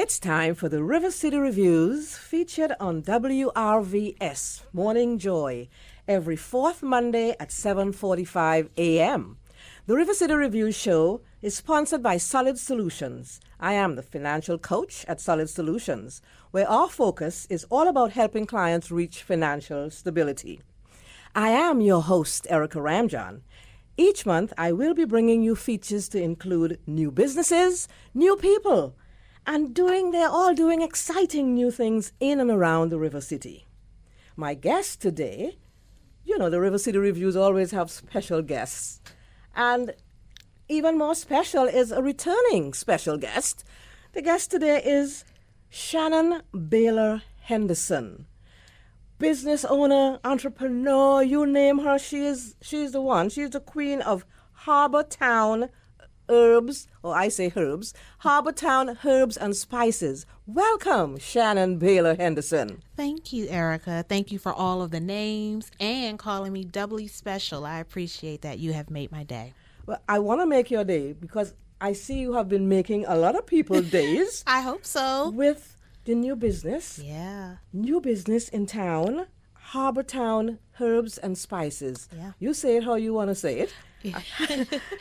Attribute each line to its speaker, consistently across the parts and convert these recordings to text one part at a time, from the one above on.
Speaker 1: It's time for the River City Reviews featured on WRVS Morning Joy every fourth Monday at 7:45 a.m. The River City Reviews show is sponsored by Solid Solutions. I am the financial coach at Solid Solutions, where our focus is all about helping clients reach financial stability. I am your host, Erica Ramjohn. Each month, I will be bringing you features to include new businesses, new people, and they're all doing exciting new things in and around the River City. My guest today, the River City Reviews always have special guests. And even more special is a returning special guest. The guest today is Shannon Baylor Henderson. Business owner, entrepreneur, you name her, she's the one. She's the queen of Harbor Town Herbs, or I say herbs, Harbor Town Herbs and Spices. Welcome, Shannon Baylor Henderson.
Speaker 2: Thank you, Erica. Thank you for all of the names and calling me doubly special. I appreciate that. You have made my day.
Speaker 1: Well, I want to make your day because I see you have been making a lot of people's days.
Speaker 2: I hope so.
Speaker 1: With the new business.
Speaker 2: Yeah.
Speaker 1: New business in town, Harbor Town Herbs and Spices.
Speaker 2: Yeah.
Speaker 1: You say it how you want to say it.
Speaker 2: Yeah.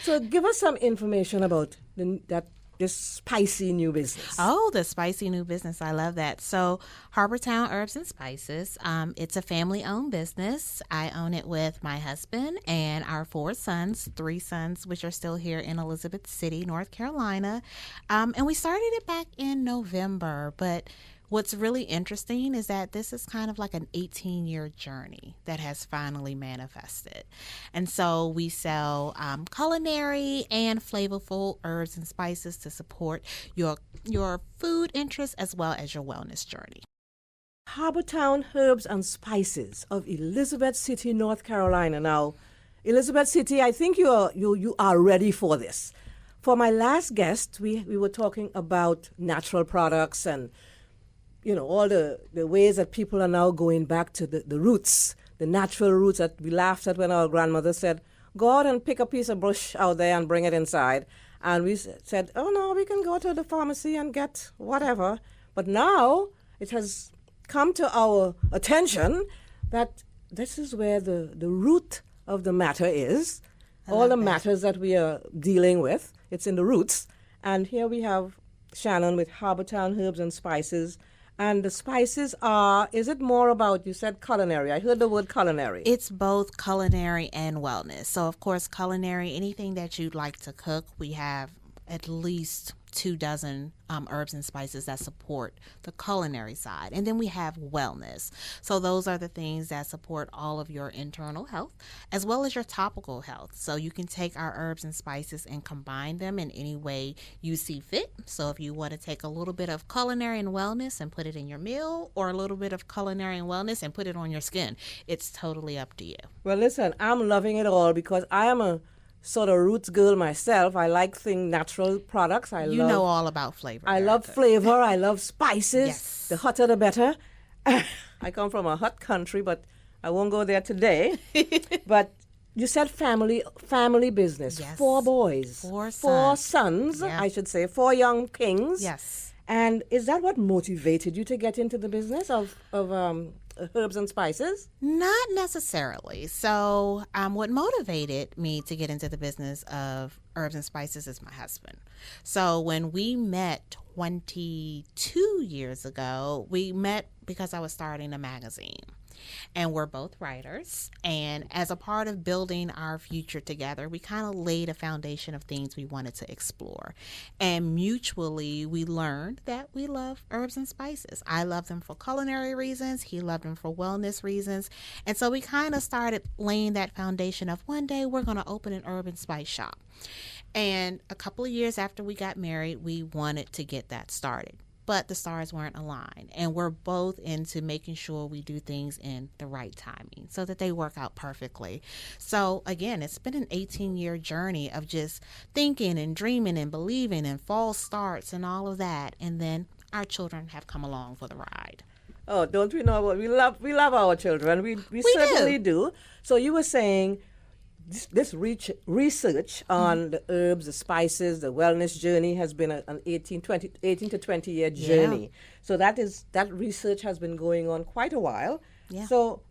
Speaker 1: So give us some information about this spicy new business.
Speaker 2: Oh, the spicy new business. I love that. So Harbor Town Herbs and Spices, it's a family-owned business. I own it with my husband and our 3 sons, which are still here in Elizabeth City, North Carolina. And we started it back in November, but what's really interesting is that this is kind of like an 18-year journey that has finally manifested. And so we sell culinary and flavorful herbs and spices to support your food interests as well as your wellness journey.
Speaker 1: Harbor Town Herbs and Spices of Elizabeth City, North Carolina. Now, Elizabeth City, I think you are ready for this. For my last guest, we were talking about natural products and all the ways that people are now going back to the roots, the natural roots that we laughed at when our grandmother said, go out and pick a piece of bush out there and bring it inside. And we said, oh, no, we can go to the pharmacy and get whatever. But now it has come to our attention that this is where the root of the matter is. All the matters that we are dealing with, it's in the roots. And here we have Shannon with Harbor Town Herbs and Spices. And the spices is it more about, you said culinary. I heard the word culinary.
Speaker 2: It's both culinary and wellness. So, of course, culinary, anything that you'd like to cook, we have at least 24 herbs and spices that support the culinary side. And then we have wellness. So those are the things that support all of your internal health as well as your topical health. So you can take our herbs and spices and combine them in any way you see fit. So if you want to take a little bit of culinary and wellness and put it in your meal, or a little bit of culinary and wellness and put it on your skin, it's totally up to you.
Speaker 1: Well, listen, I'm loving it all because I am a sort of roots girl myself. I like natural products.
Speaker 2: Know all about flavor.
Speaker 1: I love flavor. I love spices.
Speaker 2: Yes.
Speaker 1: The hotter the better. I come from a hot country, but I won't go there today. But you said family business.
Speaker 2: Yes.
Speaker 1: 4 boys. 4 sons,
Speaker 2: Yeah.
Speaker 1: I should say. 4 young kings.
Speaker 2: Yes.
Speaker 1: And is that what motivated you to get into the business of herbs and spices?
Speaker 2: Not necessarily. So what motivated me to get into the business of herbs and spices is my husband. So when we met 22 years ago, we met because I was starting a magazine. And we're both writers. And as a part of building our future together, we kind of laid a foundation of things we wanted to explore. And mutually, we learned that we love herbs and spices. I love them for culinary reasons. He loved them for wellness reasons. And so we kind of started laying that foundation of one day we're going to open an herb and spice shop. And a couple of years after we got married, we wanted to get that started. But the stars weren't aligned, and we're both into making sure we do things in the right timing so that they work out perfectly. So again, it's been an 18-year journey of just thinking and dreaming and believing and false starts and all of that, and then our children have come along for the ride.
Speaker 1: Oh, don't we know what we love our children. We certainly do. So you were saying this research on the herbs, the spices, the wellness journey has been an 18 to 20 year journey. So that research has been going on quite a while.
Speaker 2: Yeah.
Speaker 1: So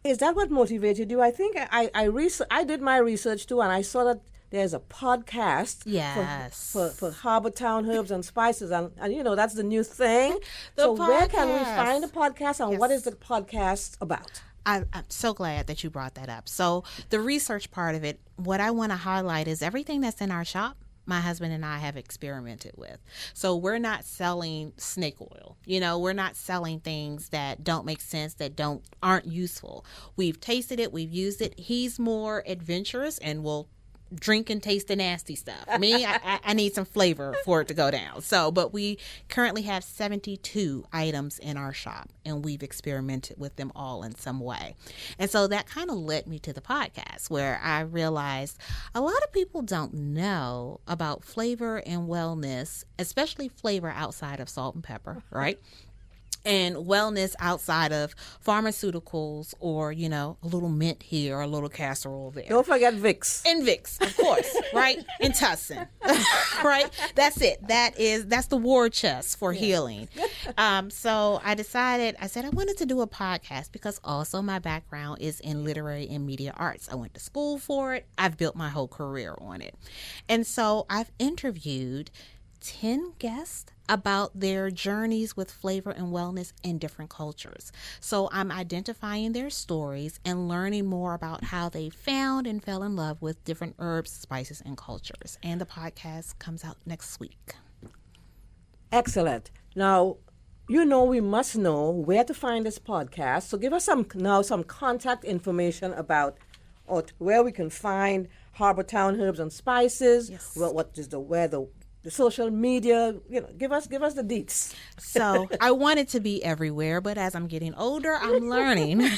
Speaker 1: is that what motivated you? I think I did my research too, and I saw that there's a podcast for Harbor Town Herbs and Spices, and that's the new thing. Where can we find the podcast, and what is the podcast about?
Speaker 2: I'm so glad that you brought that up. So the research part of it, what I want to highlight is everything that's in our shop, my husband and I have experimented with. So we're not selling snake oil. We're not selling things that don't make sense, that aren't useful. We've tasted it, we've used it. He's more adventurous and will drink and taste the nasty stuff. Me, I need some flavor for it to go down. But we currently have 72 items in our shop, and we've experimented with them all in some way. And so that kind of led me to the podcast, where I realized a lot of people don't know about flavor and wellness, especially flavor outside of salt and pepper, right? And wellness outside of pharmaceuticals, or, a little mint here or a little casserole there.
Speaker 1: Don't forget Vicks.
Speaker 2: And Vicks, of course, right? And Tussin, right? That's it. That's the war chest for healing. So I said I wanted to do a podcast because also my background is in literary and media arts. I went to school for it. I've built my whole career on it. And so I've interviewed 10 guests about their journeys with flavor and wellness in different cultures. So I'm identifying their stories and learning more about how they found and fell in love with different herbs, spices, and cultures. And the podcast comes out next week.
Speaker 1: Excellent. Now, we must know where to find this podcast. So give us some contact information about where we can find Harbor Town Herbs and Spices.
Speaker 2: Yes.
Speaker 1: What is where the social media, give us the deets.
Speaker 2: So I want it to be everywhere, but as I'm getting older, I'm learning.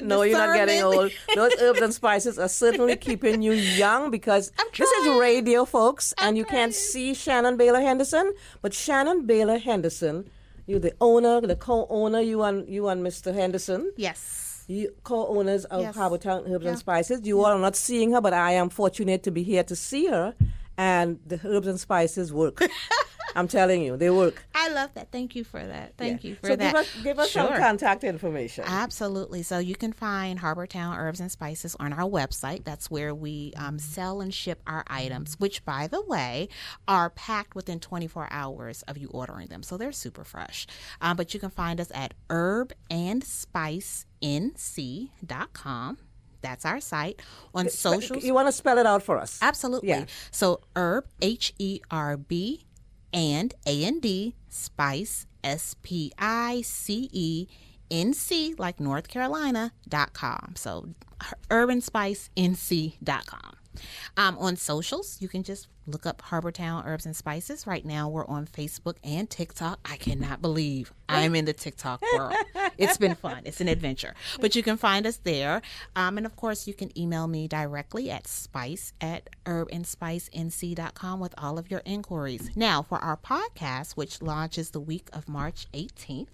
Speaker 1: No, you're not getting old. Those herbs and spices are certainly keeping you young, because this is radio, folks, and you can't see Shannon Baylor Henderson, but Shannon Baylor Henderson, you're the owner, the co-owner, you and Mr. Henderson.
Speaker 2: Yes.
Speaker 1: You co-owners of Harbor Town Herbs and Spices. You all are not seeing her, but I am fortunate to be here to see her. And the herbs and spices work. I'm telling you, they work.
Speaker 2: I love that. Thank you for that. Thank you for that.
Speaker 1: So give us some contact information.
Speaker 2: Absolutely. So you can find Harbor Town Herbs and Spices on our website. That's where we sell and ship our items, which, by the way, are packed within 24 hours of you ordering them. So they're super fresh. But you can find us at herbandspicenc.com. That's our site. On socials.
Speaker 1: You want to spell it out for us?
Speaker 2: Absolutely. Yeah. So herb, HERB, and A&D, spice, SPICENC, like North Carolina.com. So herbandspicenc.com. On socials, you can just look up Harbor Town Herbs and Spices. Right now, we're on Facebook and TikTok. I cannot believe I'm in the TikTok world. It's been fun. It's an adventure. But you can find us there. And, of course, you can email me directly at spice@herbandspicenc.com with all of your inquiries. Now, for our podcast, which launches the week of March 18th,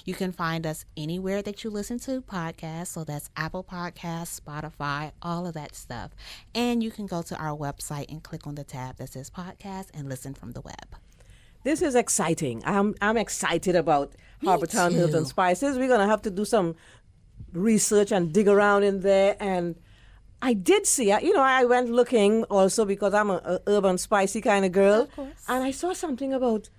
Speaker 2: you can find us anywhere that you listen to podcasts. So that's Apple Podcasts, Spotify, all of that stuff. And you can go to our website and click on the tab that says podcast and listen from the web.
Speaker 1: This is exciting. I'm excited about Harbor Town Herbs and Spices. We're going to have to do some research and dig around in there. And I did see, I went looking also because I'm a herb and spicy kind of girl.
Speaker 2: Of course.
Speaker 1: And I saw something about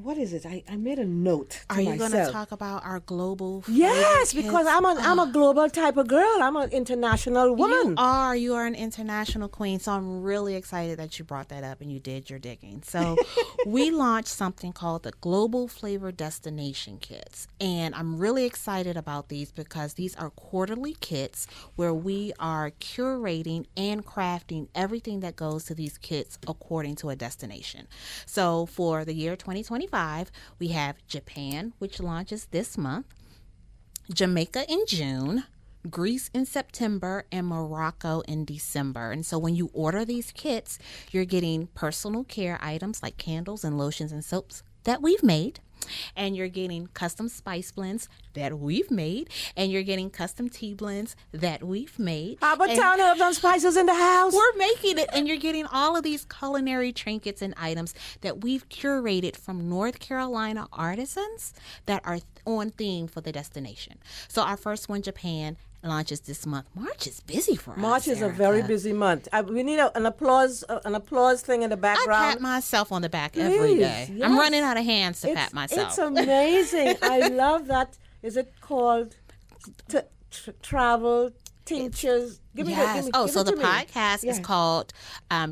Speaker 1: what is it? I made a note to
Speaker 2: Are you
Speaker 1: myself.
Speaker 2: going to talk about our global
Speaker 1: Yes,
Speaker 2: kits?
Speaker 1: because I'm a global type of girl. I'm an international woman.
Speaker 2: You are an international queen. So I'm really excited that you brought that up and you did your digging. So we launched something called the Global Flavor Destination Kits. And I'm really excited about these because these are quarterly kits where we are curating and crafting everything that goes to these kits according to a destination. So for the year 2025, we have Japan, which launches this month, Jamaica in June, Greece in September, and Morocco in December. And so when you order these kits, you're getting personal care items like candles and lotions and soaps that we've made. and you're getting custom spice blends that we've made, and you're getting custom tea blends that we've made.
Speaker 1: Harbortown Herbs and Spices in the house.
Speaker 2: We're making it, and you're getting all of these culinary trinkets and items that we've curated from North Carolina artisans that are on theme for the destination. So our first one, Japan, launches this month. March is busy for us.
Speaker 1: March is
Speaker 2: Erica.
Speaker 1: a very busy month. We need an applause thing in the
Speaker 2: I
Speaker 1: background.
Speaker 2: pat myself on the back every day.
Speaker 1: Yes.
Speaker 2: I'm running out of hands to pat myself.
Speaker 1: It's amazing. I love that. Is it called travel tinctures? Give me
Speaker 2: yes.
Speaker 1: give
Speaker 2: So
Speaker 1: it
Speaker 2: the
Speaker 1: to me.
Speaker 2: podcast is
Speaker 1: Yeah.
Speaker 2: called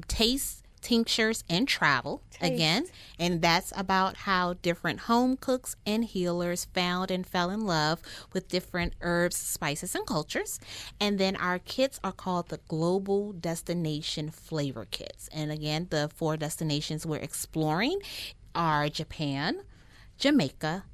Speaker 2: Taste, Tinctures, and Travel.
Speaker 1: Taste.
Speaker 2: Again, and that's about how different home cooks and healers found and fell in love with different herbs, spices, and cultures. And then our kits are called the Global Destination Flavor Kits. And again, the 4 destinations we're exploring are Japan, Jamaica,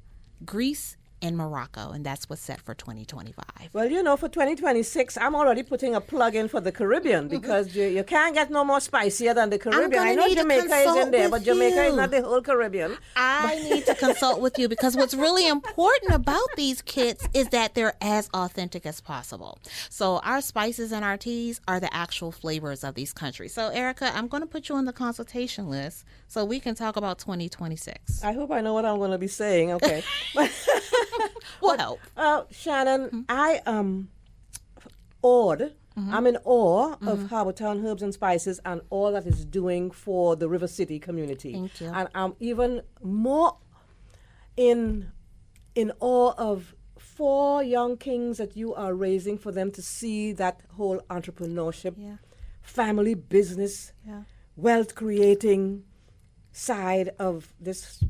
Speaker 2: Greece, and Morocco, and that's what's set for 2025.
Speaker 1: Well, for 2026, I'm already putting a plug in for the Caribbean because you can't get no more spicier than the Caribbean. I know Jamaica is in there, but Jamaica is not the whole Caribbean.
Speaker 2: I need to consult with you because what's really important about these kits is that they're as authentic as possible. So our spices and our teas are the actual flavors of these countries. So Erica, I'm going to put you on the consultation list so we can talk about 2026.
Speaker 1: I hope I know what I'm going to be saying. Okay.
Speaker 2: We'll help.
Speaker 1: Shannon, I am awed. I'm in awe of Harbortown Herbs and Spices and all that it's doing for the River City community.
Speaker 2: Thank you.
Speaker 1: And I'm even more in awe of 4 young kings that you are raising for them to see that whole entrepreneurship, family business, wealth creating side of this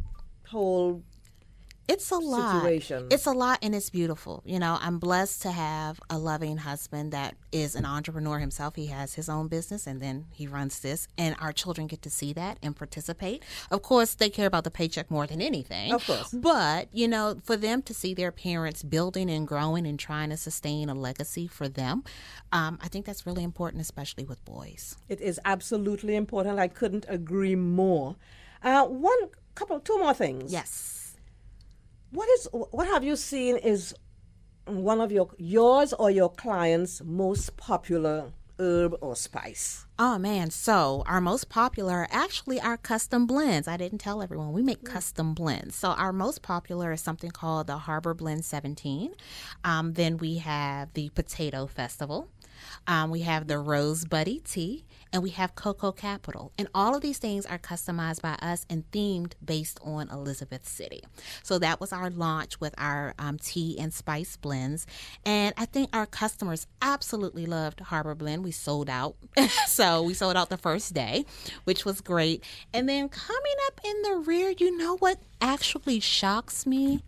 Speaker 1: whole
Speaker 2: It's a lot.
Speaker 1: situation.
Speaker 2: It's a lot, and it's beautiful. I'm blessed to have a loving husband that is an entrepreneur himself. He has his own business, and then he runs this, and our children get to see that and participate. Of course, they care about the paycheck more than anything.
Speaker 1: Of course.
Speaker 2: But, for them to see their parents building and growing and trying to sustain a legacy for them, I think that's really important, especially with boys.
Speaker 1: It is absolutely important. I couldn't agree more. Two more things.
Speaker 2: Yes.
Speaker 1: What have you seen is one of yours or your clients' most popular herb or spice?
Speaker 2: Oh man, so our most popular are actually our custom blends. I didn't tell everyone. We make custom blends. So our most popular is something called the Harbor Blend 17. Then we have the Potato Festival. We have the Rose Buddy Tea, and we have Cocoa Capital. And all of these things are customized by us and themed based on Elizabeth City. So that was our launch with our tea and spice blends. And I think our customers absolutely loved Harbor Blend. We sold out. So we sold out the first day, which was great. And then coming up in the rear, you know what actually shocks me?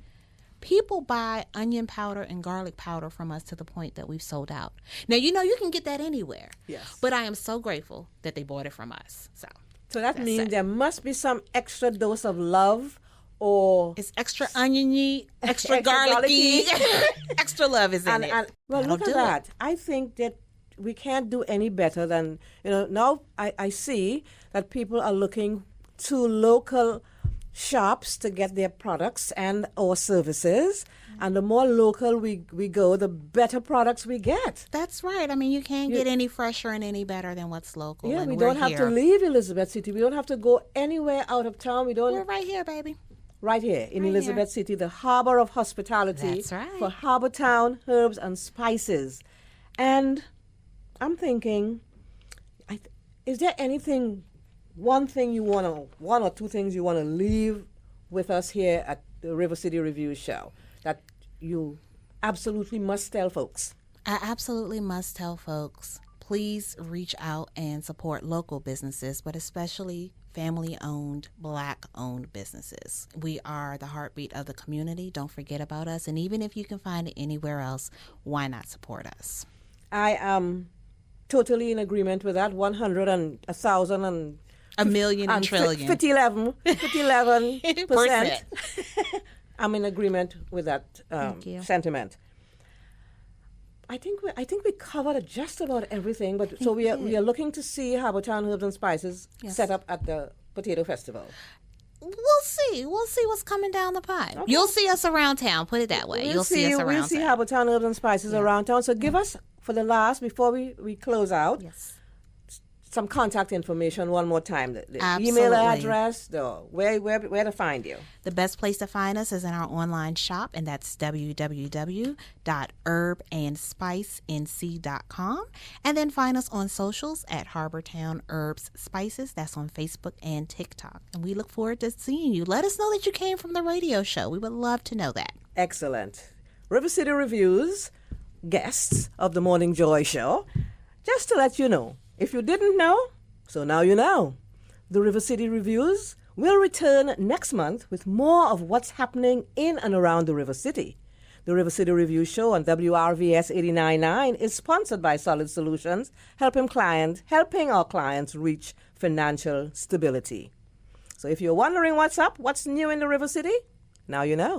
Speaker 2: People buy onion powder and garlic powder from us to the point that we've sold out. Now, you can get that anywhere.
Speaker 1: Yes.
Speaker 2: But I am so grateful that they bought it from us. So
Speaker 1: that means there must be some extra dose of love, or
Speaker 2: it's extra oniony, extra garlicky. Extra love is in it.
Speaker 1: Well, look at that. I think that we can't do any better than, now I see that people are looking to local shops to get their products and or services, and the more local we go, the better products we get.
Speaker 2: That's right. I mean, you can't get any fresher and any better than what's local.
Speaker 1: Yeah,
Speaker 2: and
Speaker 1: we don't have to leave Elizabeth City. We don't have to go anywhere out of town.
Speaker 2: We're right here, baby.
Speaker 1: Right here in Elizabeth City, the harbor of hospitality.
Speaker 2: That's right.
Speaker 1: For Harbortown Herbs and Spices. And I'm thinking, is there one or two things you want to leave with us here at the River City Review Show that you absolutely must tell folks?
Speaker 2: I absolutely must tell folks, please reach out and support local businesses, but especially family-owned, Black-owned businesses. We are the heartbeat of the community. Don't forget about us. And even if you can find it anywhere else, why not support us?
Speaker 1: I am totally in agreement with that. 100 and 1,000 and
Speaker 2: a million and trillion.
Speaker 1: 50-11%. I'm in agreement with that sentiment. I think we covered just about everything, but we are looking to see Harbortown Herbs and Spices set up at the Potato Festival.
Speaker 2: We'll see. We'll see what's coming down the pipe.
Speaker 1: Okay.
Speaker 2: You'll see us around town. Put it that way. You'll see us around
Speaker 1: We'll see
Speaker 2: town.
Speaker 1: Harbortown Herbs and Spices around town. So give us, for the last, before we close out,
Speaker 2: Yes.
Speaker 1: some contact information one more time. The
Speaker 2: Absolutely.
Speaker 1: email address, where to find you.
Speaker 2: The best place to find us is in our online shop, and that's www.herbandspicenc.com. And then find us on socials at Harbortown Herbs Spices. That's on Facebook and TikTok. And we look forward to seeing you. Let us know that you came from the radio show. We would love to know that.
Speaker 1: Excellent. River City Reviews, guests of the Morning Joy Show. Just to let you know, if you didn't know, so now you know. The River City Reviews will return next month with more of what's happening in and around the River City. The River City Review Show on WRVS 89.9 is sponsored by Solid Solutions, helping our clients reach financial stability. So if you're wondering what's up, what's new in the River City, now you know.